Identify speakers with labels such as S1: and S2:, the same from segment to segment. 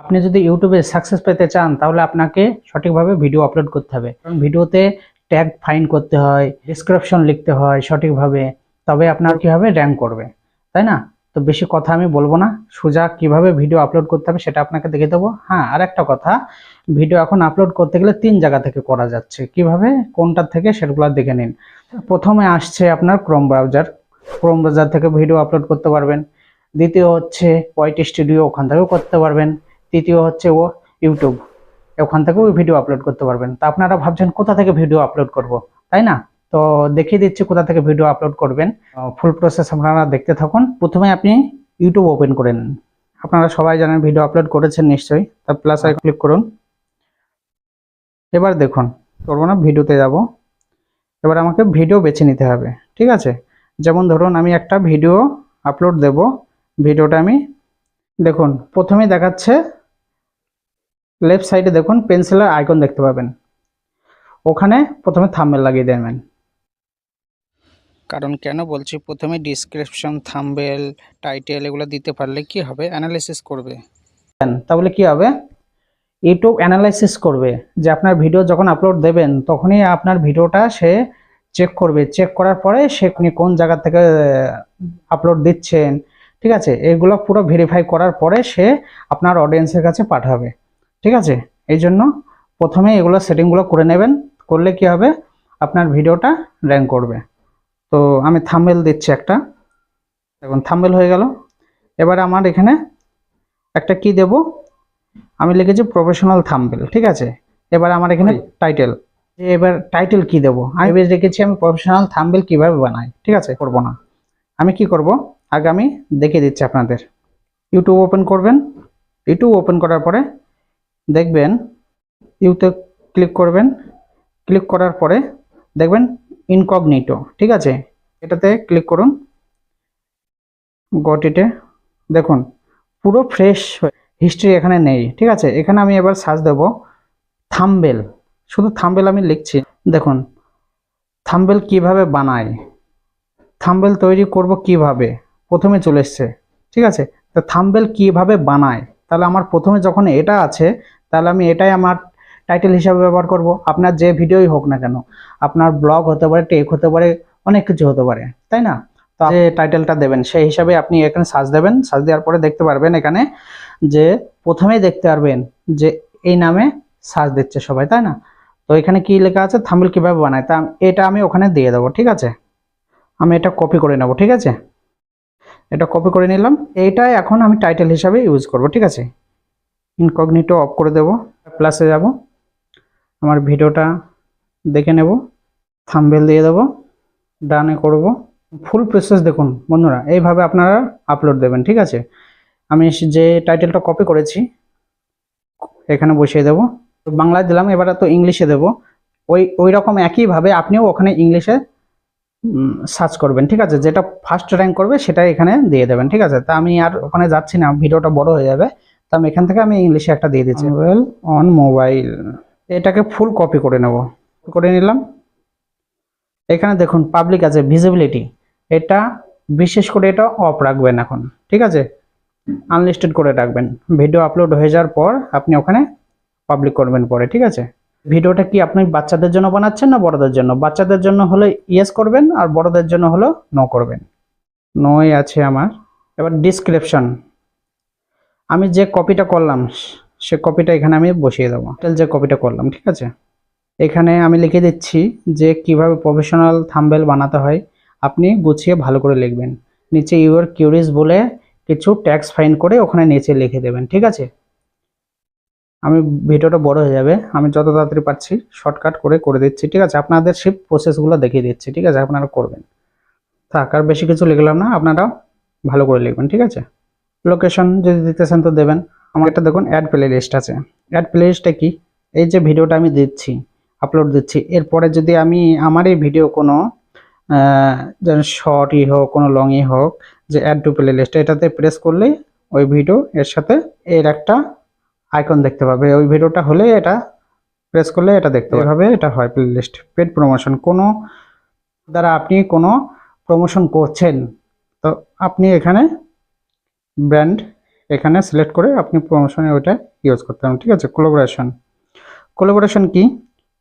S1: আপনি যদি ইউটিউবে সাকসেস পেতে চান তাহলে আপনাকে সঠিকভাবে ভিডিও আপলোড করতে হবে। কারণ ভিডিওতে ট্যাগ ফাইন্ড করতে হয়, ডেসক্রিপশন লিখতে হয় সঠিকভাবে, তবে আপনার কিভাবে র্যাঙ্ক করবে, তাই না? তো বেশি কথা আমি বলবো না, সোজা কিভাবে ভিডিও আপলোড করতে হবে সেটা আপনাকে দেখে দেবো। হ্যাঁ, আর একটা কথা, ভিডিও এখন আপলোড করতে গেলে 3 জায়গা থেকে করা যাচ্ছে। কিভাবে, কোনটার থেকে, সেগুলো দেখে নিন। প্রথমে আসছে আপনার ক্রোম ব্রাউজার থেকে ভিডিও আপলোড করতে পারবেন। দ্বিতীয় হচ্ছে ওয়াইটি স্টুডিও, ওখান থেকেও করতে পারবেন। তৃতীয় হচ্ছে ইউটিউব, ওখান থেকেও ভিডিও আপলোড করতে পারবেন। তা আপনারা ভাবছেন কোথা থেকে ভিডিও আপলোড করব, তাই না? তো দেখিয়ে দিচ্ছি কোথা থেকে ভিডিও আপলোড করবেন। ফুল প্রসেস আপনারা দেখতে থাকুন। প্রথমে আপনি ইউটিউব ওপেন করে নিন। আপনারা সবাই জানেন, ভিডিও আপলোড করেছেন নিশ্চয়ই। তার প্লাস আই ক্লিক করুন। এবার দেখুন, করবো না, ভিডিওতে যাব। এবার আমাকে ভিডিও বেছে নিতে হবে, ঠিক আছে? যেমন ধরুন আমি একটা ভিডিও আপলোড দেব। ভিডিওটা আমি, দেখুন প্রথমেই দেখাচ্ছে লেফট সাইডে, দেখুন পেন্সিলের আইকন দেখতে পাবেন। ওখানে প্রথমে থাম্বনেল লাগিয়ে দেবেন।
S2: কারণ কেন বলছি, প্রথমে ডিসক্রিপশন, থাম্বনেল, টাইটেল এগুলো দিতে পারলে কি হবে, অ্যানালাইসিস করবে।
S1: তাহলে কি হবে, ইউটিউব অ্যানালাইসিস করবে যে আপনার ভিডিও যখন আপলোড দেবেন তখনই আপনার ভিডিওটা সে চেক করবে। চেক করার পরে সে আপনি কোন জায়গা থেকে আপলোড দিচ্ছেন, ঠিক আছে, এগুলো পুরো ভেরিফাই করার পরে সে আপনার অডিয়েন্সের কাছে পাঠাবে, ঠিক আছে? এই জন্য প্রথমে এগুলো সেটিংগুলো করে নেবেন। করলে কি হবে, আপনার ভিডিওটা র্যাঙ্ক করবে। তো আমি থাম্বনেল দিচ্ছি একটা, দেখুন থাম্বনেল হয়ে গেল। এবার আমার এখানে একটা কি দেব, আমি লিখেছি প্রফেশনাল থাম্বনেল, ঠিক আছে? এবার আমার এখানে টাইটেল, এবার টাইটেল কি দেব, আমি রেখেছি আমি প্রফেশনাল থাম্বনেল কিভাবে বানাই, ঠিক আছে? করব না, আমি কি করব, আগে আমি দেখিয়ে দিচ্ছি আপনাদের। ইউটিউব ওপেন করবেন। ইউটিউব ওপেন করার পরে দেখবেন, ইউতে ক্লিক করবেন। ক্লিক করার পরে দেখবেন ইনকগনিটো, ঠিক আছে? এটাতে ক্লিক করুন। গট ইটে দেখুন পুরো ফ্রেশ হিস্ট্রি এখানে নেই, ঠিক আছে? এখানে আমি এবার সার্চ দেব থাম্বনেল, শুধু থাম্বনেল আমি লিখছি। দেখুন থাম্বনেল কিভাবে বানায়, থাম্বনেল তৈরি করব কিভাবে, প্রথমে চলে এসছে, ঠিক আছে? তো থাম্বনেল কিভাবে বানায়, তাহলে আমার প্রথমে যখন এটা আছে, তাহলে আমি এটাই আমার টাইটেল হিসাবে ব্যবহার করব। আপনার যে ভিডিওই হোক না কেন, আপনার ব্লগ হতে পারে, টেক হতে পারে, অনেক কিছু হতে পারে, তাই না? তো যে টাইটেলটা দেবেন সেই হিসাবে আপনি এখানে সার্চ দেবেন। সার্চ দেওয়ার পরে দেখতে পারবেন এখানে যে প্রথমেই দেখতে পারবেন যে এই নামে সার্চ দিচ্ছে সবাই, তাই না? তো এখানে কি লেখা আছে, থাম্বনেল কিভাবে বানায়, তা এটা আমি ওখানে দিয়ে দেবো, ঠিক আছে? আমি এটা কপি করে নেব, ঠিক আছে? এটা কপি করে নিলাম। এইটাই এখন আমি টাইটেল হিসাবে ইউজ করব, ঠিক আছে? ইনকগনিটো অফ করে দেব, প্লাসে যাব, আমার ভিডিওটা দেখে নেব, থাম্বনেল দিয়ে দেব, ডানে করব। ফুল প্রসেস দেখুন বন্ধুরা, এইভাবে আপনারা আপলোড দেবেন, ঠিক আছে? আমি যে টাইটেলটা কপি করেছি এখানে বসিয়ে দেব, বাংলায় দিলাম। এবার তো ইংলিশে দেব। ওই রকম একইভাবে আপনিও ওখানে ইংলিশে সার্চ করবেন, ঠিক আছে? যেটা ফার্স্ট র্যাঙ্ক করবে সেটাই এখানে দিয়ে দেবেন, ঠিক আছে? তা আমি আর ওখানে যাচ্ছি না, ভিডিওটা বড় হয়ে যাবে। তো আমি এখান থেকে আমি ইংলিশে একটা দিয়ে দিচ্ছি, অন মোবাইল। এটাকে ফুল কপি করে নেব, করে নিলাম। এখানে দেখুন পাবলিক আছে, ভিজিবিলিটি, এটা বিশেষ করে এটা অফ রাখবেন এখন, ঠিক আছে? আনলিস্টেড করে রাখবেন। ভিডিও আপলোড হয়ে যাওয়ার পর আপনি ওখানে পাবলিক করবেন পরে, ঠিক আছে? ভিডিওটা কি আপনি বাচ্চাদের জন্য বানাচ্ছেন না বড়দের জন্য? বাচ্চাদের জন্য হলে ইয়েস করবেন, আর বড়দের জন্য হলো নো করবেন। নোই আছে আমার। এবার ডিসক্রিপশন, আমি যে কপিটা করলাম সে কপিটা এখানে আমি বসিয়ে দেবো, যে কপিটা করলাম, ঠিক আছে? এখানে আমি লিখে দিচ্ছি যে কিভাবে প্রফেশনাল থাম্বনেল বানাতে হয়। আপনি গুছিয়ে ভালো করে লিখবেন। নিচে ইউর কিউরিজ বলে কিছু ট্যাক্স ফাইন করে ওখানে নিচে লিখে দেবেন, ঠিক আছে? আমি ভিডিওটা বড় হয়ে যাবে, আমি যত তাড়াতাড়ি পারছি শর্টকাট করে দিচ্ছি, ঠিক আছে? আপনাদের সেই প্রসেসগুলো দেখিয়ে দিচ্ছি, ঠিক আছে? আপনারা করবেন। থাক, আর বেশি কিছু লিখলাম না, আপনারা ভালো করে লিখবেন, ঠিক আছে? লোকেশন যদি দিতেছেন তো দেবেন। আমার একটা দেখুন অ্যাড প্লে লিস্ট আছে। অ্যাড প্লে লিস্টটা কি, এই যে ভিডিওটা আমি দিচ্ছি, আপলোড দিচ্ছি, এরপরে যদি আমি আমার এই ভিডিও কোনো যেন শর্টই হোক, কোনো লংই হোক, যে অ্যাড টু প্লে লিস্ট, এটাতে প্রেস করলেই ওই ভিডিও এর সাথে এর একটা আইকন দেখতে পাবে। ওই ভিডিওটা হলে এটা প্রেস করলে এটা দেখতে পাবে। এটা হয় প্লে লিস্ট। পেড প্রমোশন, কোনো দ্বারা আপনি কোনো প্রমোশন করছেন, তো আপনি এখানে ব্র্যান্ড এখানে সিলেক্ট করে আপনি প্রমোশনে ওইটা ইউজ করতে পারেন। ঠিক আছে, কোলাবোরেশন কি?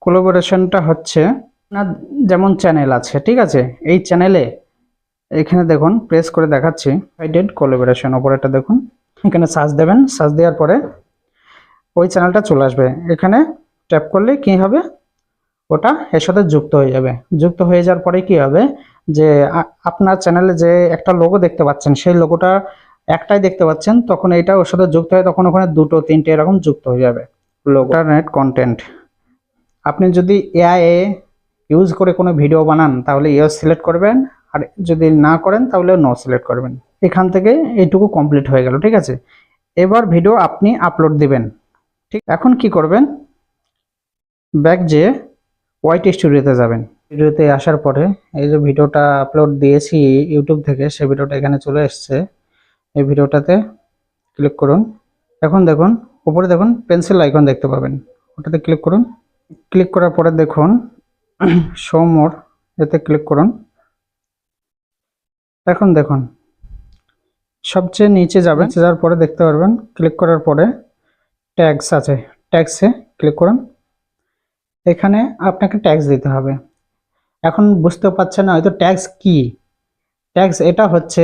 S1: কোলাবোরেশনটা হচ্ছে আপনার যেমন চ্যানেল আছে, ঠিক আছে, এই চ্যানেলে এখানে দেখুন প্রেস করে দেখাচ্ছি গাইডেড কোলাবোরেশন, ওপরেটা দেখুন, এখানে সার্চ দেবেন, সার্চ দেওয়ার পরে ওই চ্যানেলটা চলে আসবে। এখানে ট্যাপ করলে কি হবে, ওটা এর সাথে যুক্ত হয়ে যাবে। যুক্ত হয়ে যাওয়ার পরে কি হবে যে আপনার চ্যানেলে যে একটা লোগো দেখতে পাচ্ছেন, সেই লোগোটা একটাই দেখতে পাচ্ছেন, তখন এটা ওর সাথে যুক্ত হয়ে তখন ওখানে দুটো তিনটে এরকম যুক্ত হয়ে যাবে লোগো। ইন্টারনেট কন্টেন্ট, আপনি যদি এআই ইউজ করে কোনো ভিডিও বানান তাহলে ইয়েস সিলেক্ট করবেন, আর যদি না করেন তাহলে নো সিলেক্ট করবেন। এখান থেকে এইটুকু কমপ্লিট হয়ে গেল। ঠিক আছে, এবার ভিডিও আপনি আপলোড দিবেন। ঠিক, এখন কি করবেন, ব্যাক যেয়ে ওয়াইট স্টুডিওতে যাবেন। ভিডিওতে আসার পরে এই যে ভিডিওটা আপলোড দিয়েছি ইউটিউব থেকে, সেই ভিডিওটা এখানে চলে এসছে। এই ভিডিওটাতে ক্লিক করুন। এখন দেখুন উপরে দেখুন পেন্সিল আইকন দেখতে পাবেন, ওটাতে ক্লিক করুন। ক্লিক করার পরে দেখুন শো মোর, এতে ক্লিক করুন। এখন দেখুন সবচেয়ে নিচে যাবেন, যাওয়ার পরে দেখতে পারবেন, ক্লিক করার পরে ট্যাগস আছে, ট্যাগসে ক্লিক করুন। এখানে আপনাকে ট্যাগস দিতে হবে। এখন বুঝতে পারছেন না হয়তো ট্যাগস কি? ট্যাগস এটা হচ্ছে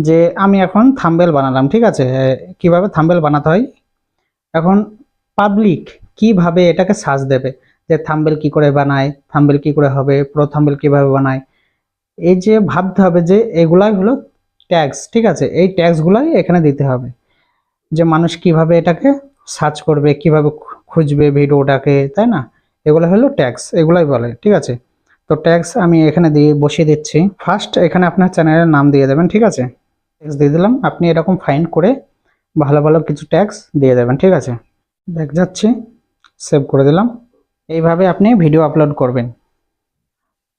S1: যে আমি এখন থাম্বনেল বানালাম, ঠিক আছে, কিভাবে থাম্বনেল বানাতে হয়। এখন পাবলিক কিভাবে এটাকে সার্চ দেবে, যে থাম্বনেল কি করে বানায়, থাম্বনেল কি করে হবে, পুরো থাম্বনেল কিভাবে বানায়, এই যে ভাবতে হবে যে এগুলাই হলো ট্যাগস। ঠিক আছে, এই ট্যাগসগুলাই এখানে দিতে হবে, যে মানুষ কিভাবে এটাকে সার্চ করবে, কিভাবে খুঁজবে ভিডিওটাকে, তাই না, এগুলো হলো ট্যাগস, এগুলাই বলে। ঠিক আছে, তো ট্যাগস আমি এখানে দিয়ে বসিয়ে দিচ্ছি। ফার্স্ট এখানে আপনার চ্যানেলের নাম দিয়ে দেবেন। ঠিক আছে, ট্যাগস দিয়ে দিলাম। আপনি এরকম ফাইন্ড করে ভালো ভালো কিছু ট্যাগস দিয়ে দেবেন। ঠিক আছে, ব্যাক যাচ্ছি, সেভ করে দিলাম। এইভাবে আপনি ভিডিও আপলোড করবেন।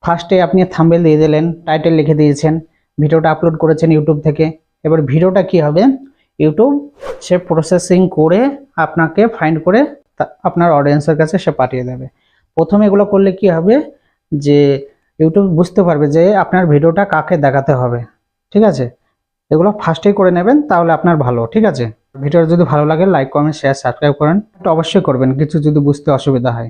S1: ফার্স্টে আপনি থাম্বনেল দিয়ে দিলেন, টাইটেল লিখে দিয়েছেন, ভিডিওটা আপলোড করেছেন ইউটিউব থেকে। এবার ভিডিওটা কি হবে, ইউটিউব সে প্রসেসিং করে আপনাকে ফাইন্ড করে আপনার অডিয়েন্সের কাছে সে পাঠিয়ে দেবে। প্রথমে এগুলো করলে কি হবে যে ইউটিউব বুঝতে পারবে যে আপনার ভিডিওটা কাকে দেখাতে হবে। ঠিক আছে, এগুলো ফার্স্টেই করে নেবেন, তাহলে আপনার ভালো। ঠিক আছে, ভিডিও যদি ভালো লাগে লাইক কমেন্ট শেয়ার সাবস্ক্রাইব করেন, এটা অবশ্যই করবেন কিছু যদি বুঝতে অসুবিধা হয়।